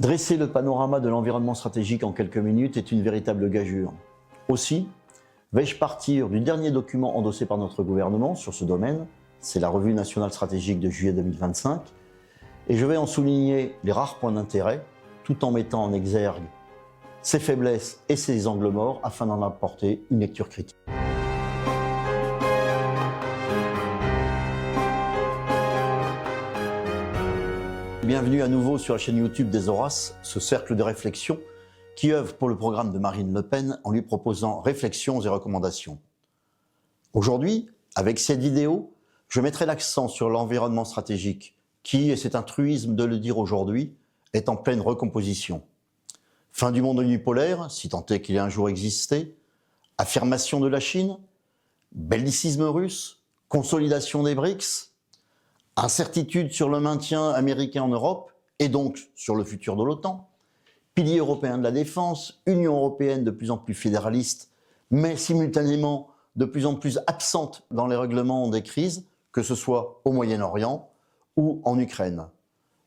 Dresser le panorama de l'environnement stratégique en quelques minutes est une véritable gageure. Aussi, vais-je partir du dernier document endossé par notre gouvernement sur ce domaine, c'est la Revue nationale stratégique de juillet 2025, et je vais en souligner les rares points d'intérêt, tout en mettant en exergue ses faiblesses et ses angles morts afin d'en apporter une lecture critique. Bienvenue à nouveau sur la chaîne YouTube des Horaces, ce cercle de réflexion qui œuvre pour le programme de Marine Le Pen en lui proposant réflexions et recommandations. Aujourd'hui, avec cette vidéo, je mettrai l'accent sur l'environnement stratégique qui, et c'est un truisme de le dire aujourd'hui, est en pleine recomposition. Fin du monde unipolaire, si tant est qu'il ait un jour existé, affirmation de la Chine, bellicisme russe, consolidation des BRICS, incertitude sur le maintien américain en Europe et donc sur le futur de l'OTAN, pilier européen de la défense, Union européenne de plus en plus fédéraliste, mais simultanément de plus en plus absente dans les règlements des crises, que ce soit au Moyen-Orient ou en Ukraine.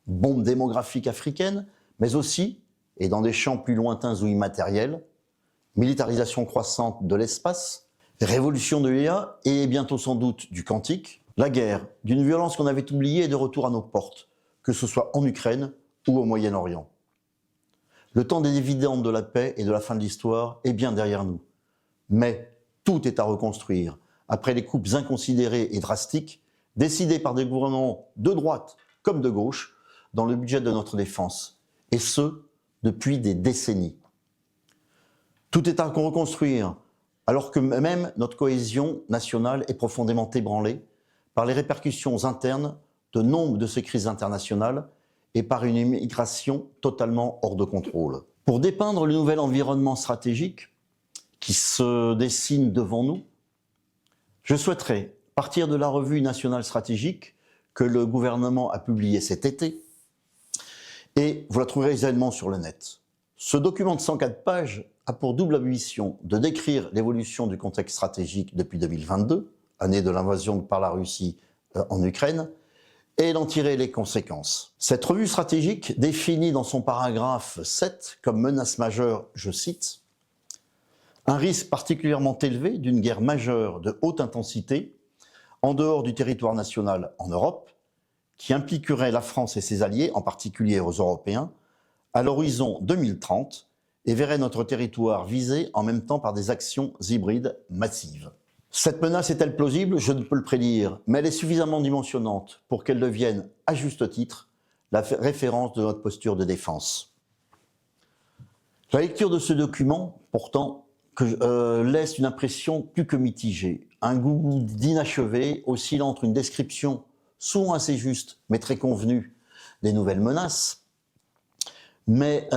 Bombe démographique africaine, mais aussi, et dans des champs plus lointains ou immatériels, militarisation croissante de l'espace, révolution de l'IA et bientôt sans doute du quantique, la guerre, d'une violence qu'on avait oubliée, est de retour à nos portes, que ce soit en Ukraine ou au Moyen-Orient. Le temps des dividendes de la paix et de la fin de l'histoire est bien derrière nous. Mais tout est à reconstruire, après les coupes inconsidérées et drastiques, décidées par des gouvernements de droite comme de gauche, dans le budget de notre défense, et ce, depuis des décennies. Tout est à reconstruire, alors que même notre cohésion nationale est profondément ébranlée par les répercussions internes de nombre de ces crises internationales et par une immigration totalement hors de contrôle. Pour dépeindre le nouvel environnement stratégique qui se dessine devant nous, je souhaiterais partir de la Revue nationale stratégique que le gouvernement a publiée cet été, et vous la trouverez aisément sur le net. Ce document de 104 pages a pour double mission de décrire l'évolution du contexte stratégique depuis 2022, année de l'invasion par la Russie en Ukraine, et d'en tirer les conséquences. Cette revue stratégique définit dans son paragraphe 7 comme menace majeure, je cite, « un risque particulièrement élevé d'une guerre majeure de haute intensité en dehors du territoire national en Europe, qui impliquerait la France et ses alliés, en particulier aux Européens, à l'horizon 2030 et verrait notre territoire visé en même temps par des actions hybrides massives. » Cette menace est-elle plausible? Je ne peux le prédire, mais elle est suffisamment dimensionnante pour qu'elle devienne, à juste titre, la référence de notre posture de défense. La lecture de ce document, pourtant, laisse une impression plus que mitigée, un goût d'inachevé, oscillant entre une description souvent assez juste, mais très convenue, des nouvelles menaces, mais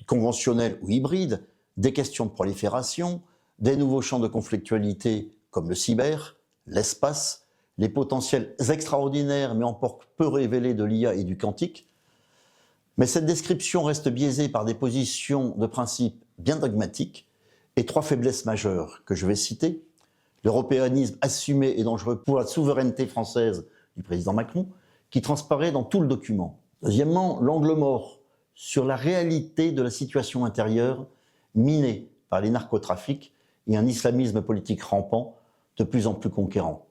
conventionnelles ou hybrides, des questions de prolifération, des nouveaux champs de conflictualité comme le cyber, l'espace, les potentiels extraordinaires mais encore peu révélés de l'IA et du quantique. Mais cette description reste biaisée par des positions de principe bien dogmatiques et trois faiblesses majeures que je vais citer. L'européanisme assumé et dangereux pour la souveraineté française du président Macron, qui transparaît dans tout le document. Deuxièmement, l'angle mort sur la réalité de la situation intérieure minée par les narcotrafics et un islamisme politique rampant de plus en plus conquérant.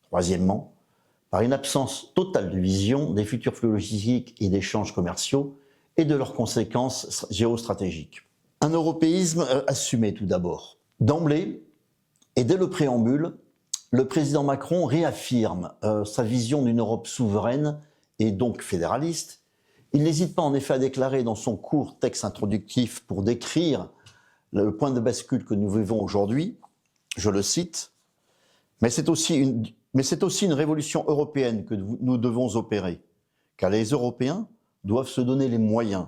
Troisièmement, par une absence totale de vision des futurs flux logistiques et d'échanges commerciaux et de leurs conséquences géostratégiques. Un européisme assumé tout d'abord. D'emblée, et dès le préambule, le président Macron réaffirme sa vision d'une Europe souveraine et donc fédéraliste. Il n'hésite pas en effet à déclarer dans son court texte introductif pour décrire le point de bascule que nous vivons aujourd'hui, je le cite, mais c'est aussi une révolution européenne que nous devons opérer, car les Européens doivent se donner les moyens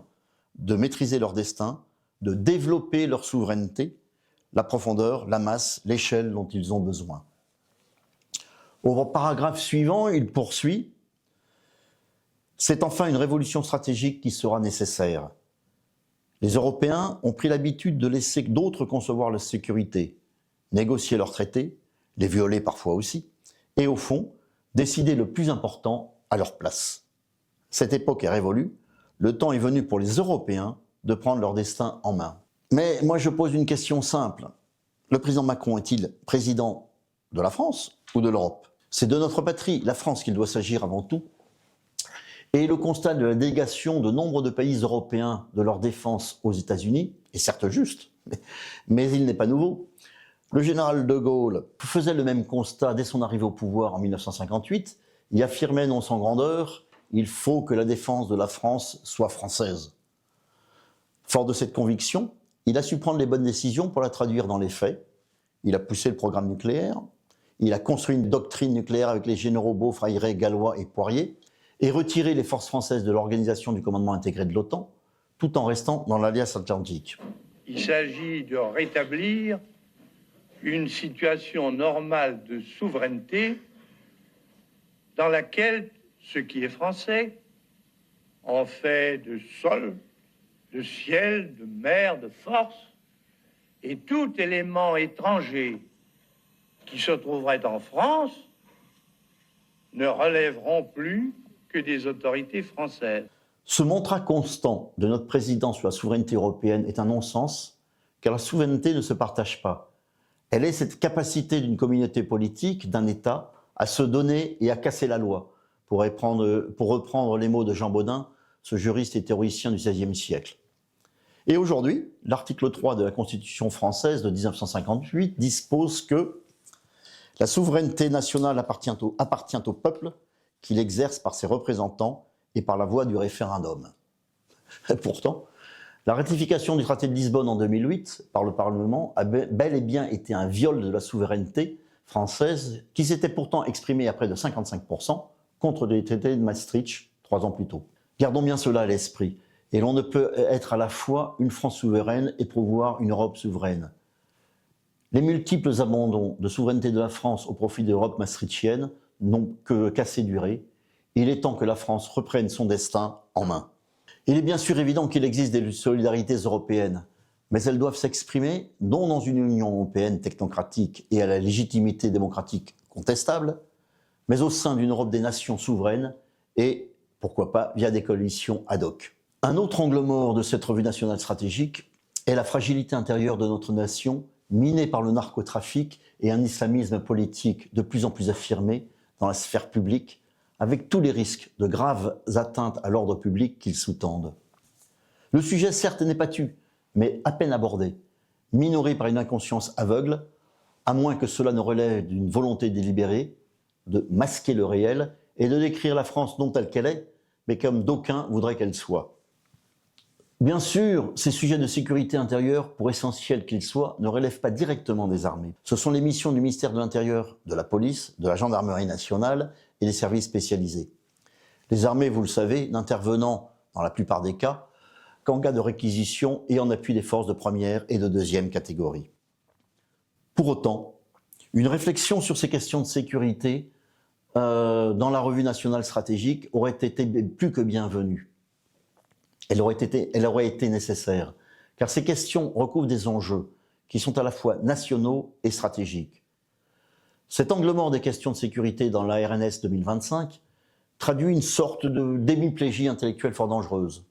de maîtriser leur destin, de développer leur souveraineté, la profondeur, la masse, l'échelle dont ils ont besoin. Au paragraphe suivant, il poursuit « C'est enfin une révolution stratégique qui sera nécessaire. Les Européens ont pris l'habitude de laisser d'autres concevoir leur sécurité, négocier leurs traités, les violer parfois aussi, et au fond, décider le plus important à leur place. Cette époque est révolue, Le temps est venu pour les Européens de prendre leur destin en main. Mais moi je pose une question simple. Le président Macron est-il président de la France ou de l'Europe? C'est de notre patrie, la France, qu'il doit s'agir avant tout. Et le constat de la délégation de nombre de pays européens de leur défense aux États-Unis est certes juste, mais il n'est pas nouveau. Le général de Gaulle faisait le même constat dès son arrivée au pouvoir en 1958. Il affirmait non sans grandeur « Il faut que la défense de la France soit française ». Fort de cette conviction, il a su prendre les bonnes décisions pour la traduire dans les faits. Il a poussé le programme nucléaire, il a construit une doctrine nucléaire avec les généraux Beaufrayret, Gallois et Poirier, et retiré les forces françaises de l'organisation du commandement intégré de l'OTAN, tout en restant dans l'Alliance Atlantique. Il s'agit de rétablir une situation normale de souveraineté dans laquelle ce qui est français en fait de sol, de ciel, de mer, de force, et tout élément étranger qui se trouverait en France ne relèveront plus que des autorités françaises. Ce mantra constant de notre président sur la souveraineté européenne est un non-sens, car la souveraineté ne se partage pas. Elle est cette capacité d'une communauté politique, d'un État, à se donner et à casser la loi, pour reprendre les mots de Jean Bodin, ce juriste et théoricien du XVIe siècle. Et aujourd'hui, l'article 3 de la Constitution française de 1958 dispose que la souveraineté nationale appartient au peuple, qui l'exerce par ses représentants et par la voie du référendum. Et pourtant, la ratification du traité de Lisbonne en 2008 par le Parlement a bel et bien été un viol de la souveraineté française qui s'était pourtant exprimée à près de 55% contre le traité de Maastricht 3 ans plus tôt. Gardons bien cela à l'esprit, et l'on ne peut être à la fois une France souveraine et promouvoir une Europe souveraine. Les multiples abandons de souveraineté de la France au profit de l'Europe maastrichtienne n'ont qu'assez duré. Il est temps que la France reprenne son destin en main. Il est bien sûr évident qu'il existe des solidarités européennes, mais elles doivent s'exprimer non dans une Union européenne technocratique et à la légitimité démocratique contestable, mais au sein d'une Europe des nations souveraines et, pourquoi pas, via des coalitions ad hoc. Un autre angle mort de cette revue nationale stratégique est la fragilité intérieure de notre nation, minée par le narcotrafic et un islamisme politique de plus en plus affirmé dans la sphère publique, avec tous les risques de graves atteintes à l'ordre public qu'ils sous-tendent. Le sujet, certes, n'est pas tu, mais à peine abordé, minoré par une inconscience aveugle, à moins que cela ne relève d'une volonté délibérée de masquer le réel et de décrire la France non telle qu'elle est, mais comme d'aucuns voudraient qu'elle soit. Bien sûr, ces sujets de sécurité intérieure, pour essentiels qu'ils soient, ne relèvent pas directement des armées. Ce sont les missions du ministère de l'Intérieur, de la police, de la gendarmerie nationale et des services spécialisés. Les armées, vous le savez, n'intervenant, dans la plupart des cas, qu'en cas de réquisition et en appui des forces de première et de deuxième catégorie. Pour autant, une réflexion sur ces questions de sécurité dans la revue nationale stratégique aurait été plus que bienvenue. Elle aurait été nécessaire, car ces questions recouvrent des enjeux qui sont à la fois nationaux et stratégiques. Cet angle mort des questions de sécurité dans la RNS 2025 traduit une sorte de d'hémiplégie intellectuelle fort dangereuse.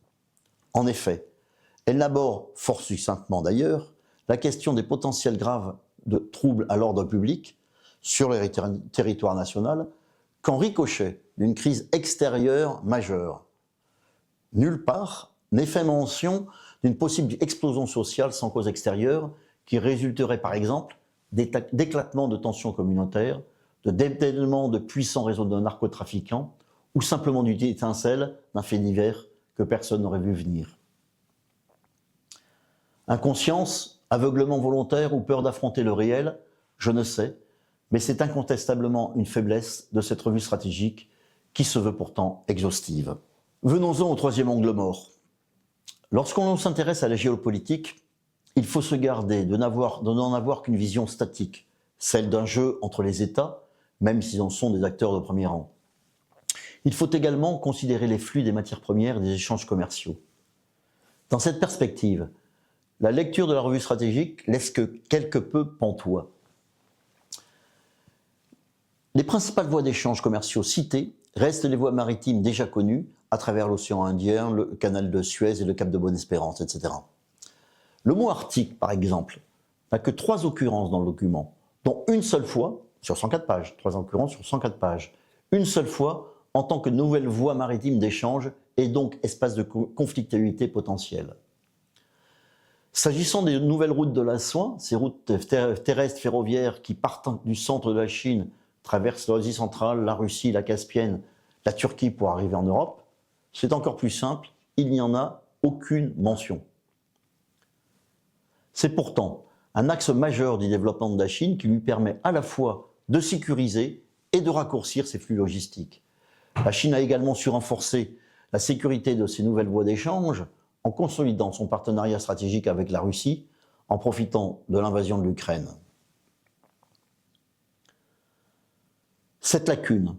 En effet, elle n'aborde, fort succinctement d'ailleurs, la question des potentiels graves de troubles à l'ordre public sur le territoire national qu'en ricochet d'une crise extérieure majeure. Nulle part n'est fait mention d'une possible explosion sociale sans cause extérieure qui résulterait par exemple d'éclatement de tensions communautaires, de détèlement de puissants réseaux de narcotrafiquants ou simplement d'une étincelle d'un fait divers que personne n'aurait vu venir. Inconscience, aveuglement volontaire ou peur d'affronter le réel, je ne sais, mais c'est incontestablement une faiblesse de cette revue stratégique qui se veut pourtant exhaustive. Venons-en au troisième angle mort. Lorsqu'on s'intéresse à la géopolitique, il faut se garder de n'en avoir qu'une vision statique, celle d'un jeu entre les États, même s'ils en sont des acteurs de premier rang. Il faut également considérer les flux des matières premières et des échanges commerciaux. Dans cette perspective, la lecture de la revue stratégique laisse que quelque peu pantois. Les principales voies d'échanges commerciaux citées restent les voies maritimes déjà connues, à travers l'océan Indien, le canal de Suez et le cap de Bonne-Espérance, etc. Le mot Arctique, par exemple, n'a que 3 occurrences dans le document, dont une seule fois sur 104 pages, 3 occurrences sur 104 pages, une seule fois en tant que nouvelle voie maritime d'échange et donc espace de conflictualité potentielle. S'agissant des nouvelles routes de la soie, ces routes terrestres ferroviaires qui partent du centre de la Chine, traversent l'Asie centrale, la Russie, la Caspienne, la Turquie pour arriver en Europe, c'est encore plus simple, il n'y en a aucune mention. C'est pourtant un axe majeur du développement de la Chine qui lui permet à la fois de sécuriser et de raccourcir ses flux logistiques. La Chine a également su renforcer la sécurité de ses nouvelles voies d'échange en consolidant son partenariat stratégique avec la Russie, en profitant de l'invasion de l'Ukraine. Cette lacune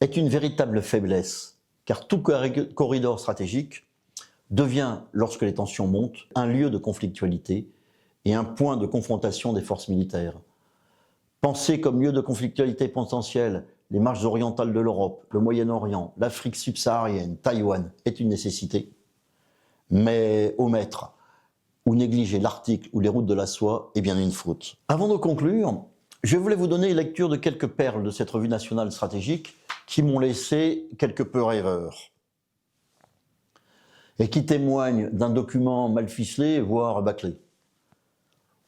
est une véritable faiblesse, car tout corridor stratégique devient, lorsque les tensions montent, un lieu de conflictualité et un point de confrontation des forces militaires. Penser comme lieu de conflictualité potentielle les marges orientales de l'Europe, le Moyen-Orient, l'Afrique subsaharienne, Taïwan est une nécessité. Mais omettre ou négliger l'Arctique ou les routes de la soie est bien une faute. Avant de conclure, je voulais vous donner lecture de quelques perles de cette revue nationale stratégique qui m'ont laissé quelque peu rêveur et qui témoignent d'un document mal ficelé, voire bâclé.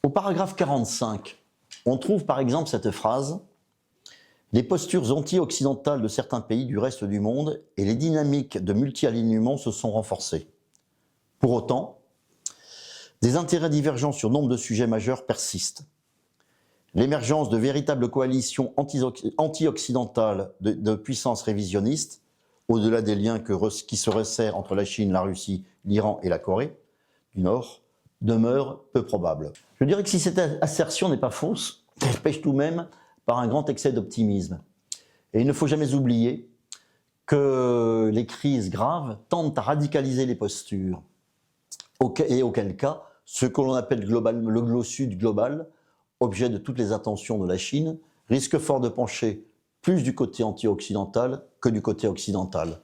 Au paragraphe 45, on trouve par exemple cette phrase « Les postures anti-occidentales de certains pays du reste du monde et les dynamiques de multi-alignement se sont renforcées. Pour autant, des intérêts divergents sur nombre de sujets majeurs persistent. L'émergence de véritables coalitions anti-occidentales de puissances révisionnistes, au-delà des liens qui se resserrent entre la Chine, la Russie, l'Iran et la Corée du Nord, demeure peu probable. » Je dirais que si cette assertion n'est pas fausse, elle pêche tout de même par un grand excès d'optimisme. Et il ne faut jamais oublier que les crises graves tendent à radicaliser les postures. Et auquel cas, ce que l'on appelle le glow-sud global, objet de toutes les attentions de la Chine, risque fort de pencher plus du côté anti-occidental que du côté occidental.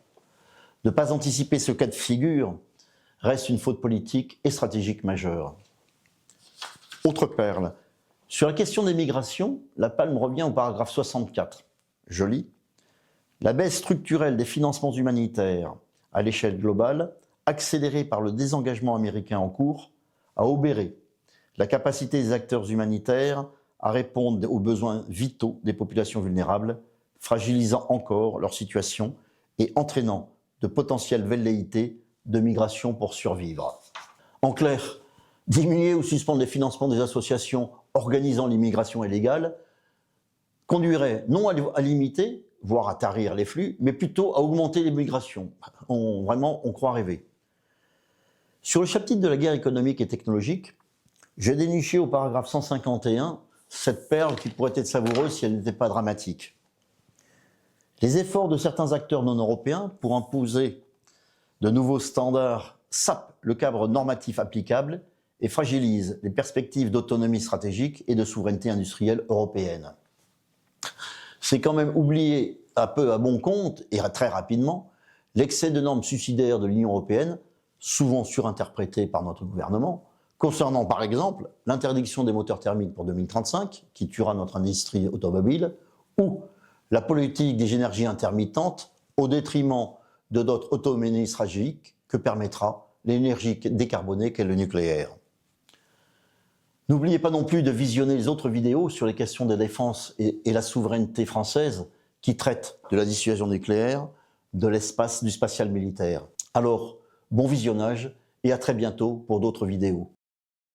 Ne pas anticiper ce cas de figure reste une faute politique et stratégique majeure. Autre perle. Sur la question des migrations, la palme revient au paragraphe 64. Je lis. La baisse structurelle des financements humanitaires à l'échelle globale, accélérée par le désengagement américain en cours, a obéré la capacité des acteurs humanitaires à répondre aux besoins vitaux des populations vulnérables, fragilisant encore leur situation et entraînant de potentielles velléités de migration pour survivre. En clair, diminuer ou suspendre les financements des associations organisant l'immigration illégale conduirait non à limiter, voire à tarir les flux, mais plutôt à augmenter les migrations. On croit rêver. Sur le chapitre de la guerre économique et technologique, j'ai déniché au paragraphe 151 cette perle qui pourrait être savoureuse si elle n'était pas dramatique. Les efforts de certains acteurs non européens pour imposer de nouveaux standards sapent le cadre normatif applicable et fragilisent les perspectives d'autonomie stratégique et de souveraineté industrielle européenne. C'est quand même oublier un peu à bon compte, et très rapidement, l'excès de normes suicidaires de l'Union européenne, souvent surinterprétées par notre gouvernement, concernant par exemple l'interdiction des moteurs thermiques pour 2035, qui tuera notre industrie automobile, ou la politique des énergies intermittentes au détriment de notre autonomie stratégique que permettra l'énergie décarbonée qu'est le nucléaire. N'oubliez pas non plus de visionner les autres vidéos sur les questions de défense et la souveraineté française qui traitent de la dissuasion nucléaire, de l'espace, du spatial militaire. Alors, bon visionnage et à très bientôt pour d'autres vidéos.